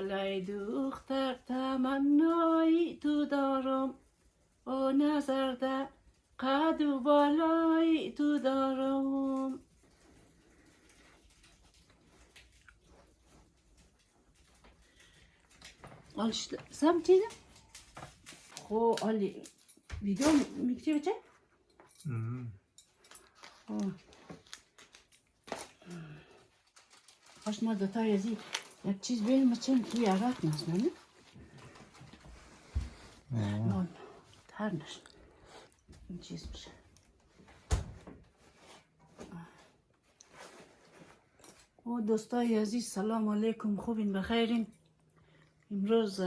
ای دختر تمنای تو دارم، او نظر قد و بالای تو دارم. سمتیده خو آلی ویدیو میکتی بچه؟ خوش ما دوتا یزی یک چیز بین بچه توی عراق نزنه نه ترنش این چیز میشه. و دوستای عزیز سلام علیکم، خوبین بخیرین؟ امروز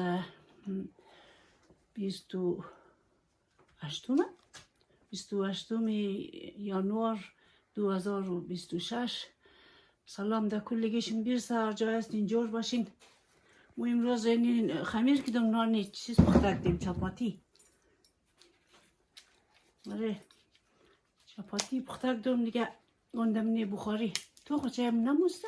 28 یانوار 2026. سلام در کلگیشون بیرسه، هر جای هستین جور باشین. ما امروز این خمیر کدوم نانی چیز پخته کردیم، چپاتی. آره چپاتی پخته کردم دیگه، گندمینه بخاری. تو خود چه هم نموسته؟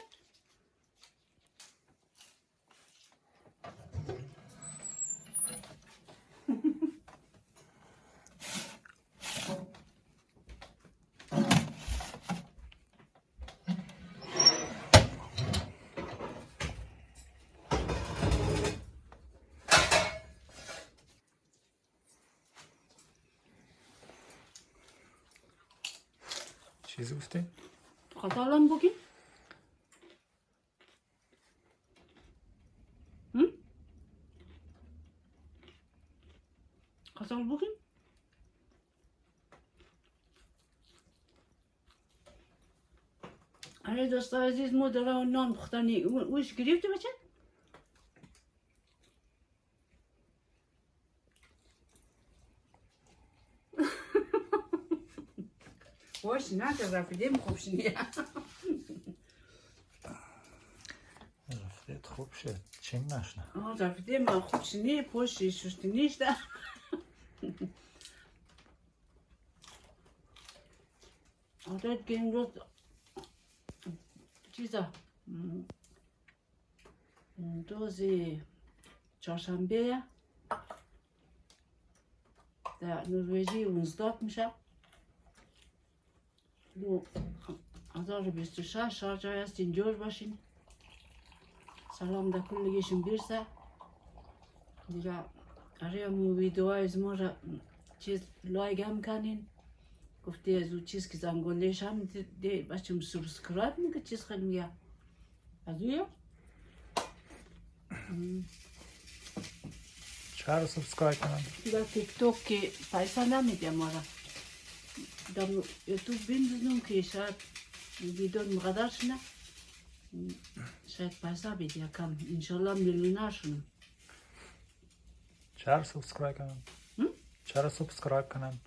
چیزی گفتی؟ خطالان بگین؟ خطال بگین؟ آره دوستا عزیز ما داره نان پختنی اوش گرفتی بچه؟ باش نه که رفیدیم خوبش نیه. رفیدت خوب شد چین نشنه. رفیدیم خوبش نیه پوشی ششتی نیشته. آره که این روز چیزا روز چهارشنبه در نروژی 11 میشه 2026. هر جای هستین جور باشین. سلام در کلگیشون بیرسه دیگه. آره مو ویدیو از ما را چیز لایک هم کنین. گفتی از اون چیز که زنگولهش هم ده بچه سبسکرایب میگه چیز خیلی میگه از اویا چرا سبسکرایب کنم؟ در تیک توک که پیسه نمیده ما را، در یوتیوب بندازم که شاید ویدیو مقدر شنه، شاید پیسه بیده کم، انشالله میلیونر شنم. چرا سبسکرایب کنم؟ چرا سبسکرایب کنم؟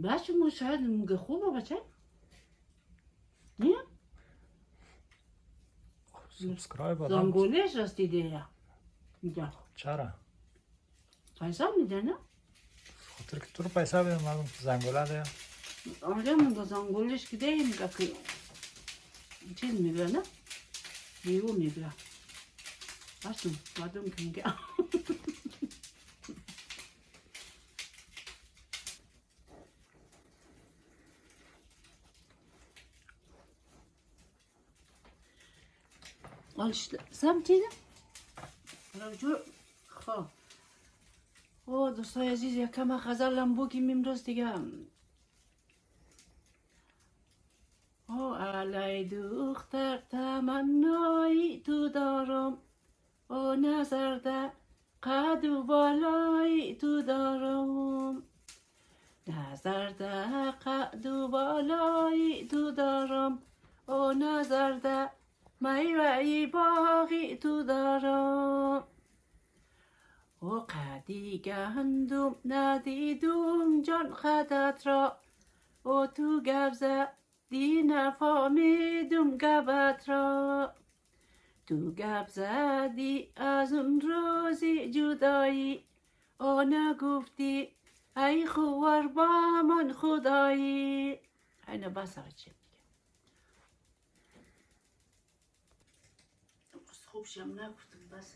بچه ما شاید میگه خوبه بچه نه؟ سبسکرایب آدم زنگولهش راستی دیگه میگه چرا؟ پیسه میده نه؟ خاطر که تو رو پیسه بدم مردم زنگوله ده. آره میگه زنگولهش که دیگه میگه که چیز میگه نه؟ میگه میگه اصلا مردم که میگه سمتیده؟ رجوع خواه دوستای عزیز یکم غزلم بگیم امروز دیگه. ای دختر تمنای تو دارم، او نظر قد و بالای تو دارم. نظر قد و بالای تو دارم، او نظر میوه باغی تو دارم. و قدی گندم ندیدم جان خدت را، و تو گبزه دی نفهمیدم گبت را. تو گب زدی از اون روزی جدایی، او نگفتی ای خوار با من خدایی. اینو بس آقا چه میگه خوب خوبشم نگفتم بس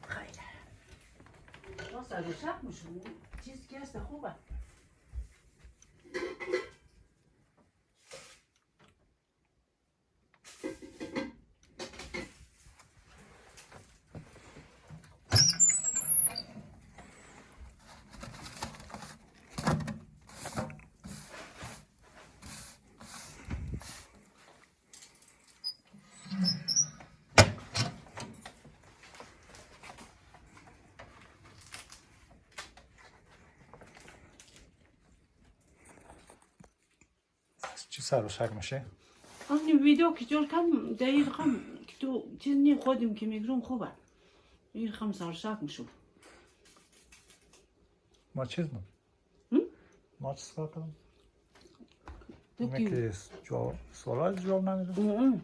خیلی باز اگه شک میشون چیز که هست خوبه چی سر و شک میشه؟ آنی ویدیو که جور کردم دقیق هم که تو چیز نی خودم که میگرم خوبه این خم سرشک میشم ما چیز نم؟ هم؟ ما چیز کار کنم؟ تو اینه کی؟ که سوال جواب نمیده؟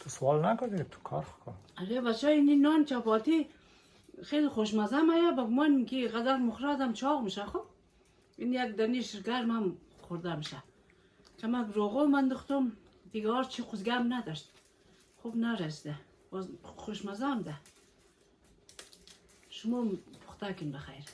تو سوال نکنی تو کار کن. آره بچه این نان چپاتی خیلی خوشمزه میه با من که قدر مخردم چاق میشه خب این یک دانش گرم هم خورده میشه چمک روغو من دختم دیگه هر چی خوزگم نداشت خوب نرسده باز خوشمزه هم ده شما پخته کن بخیر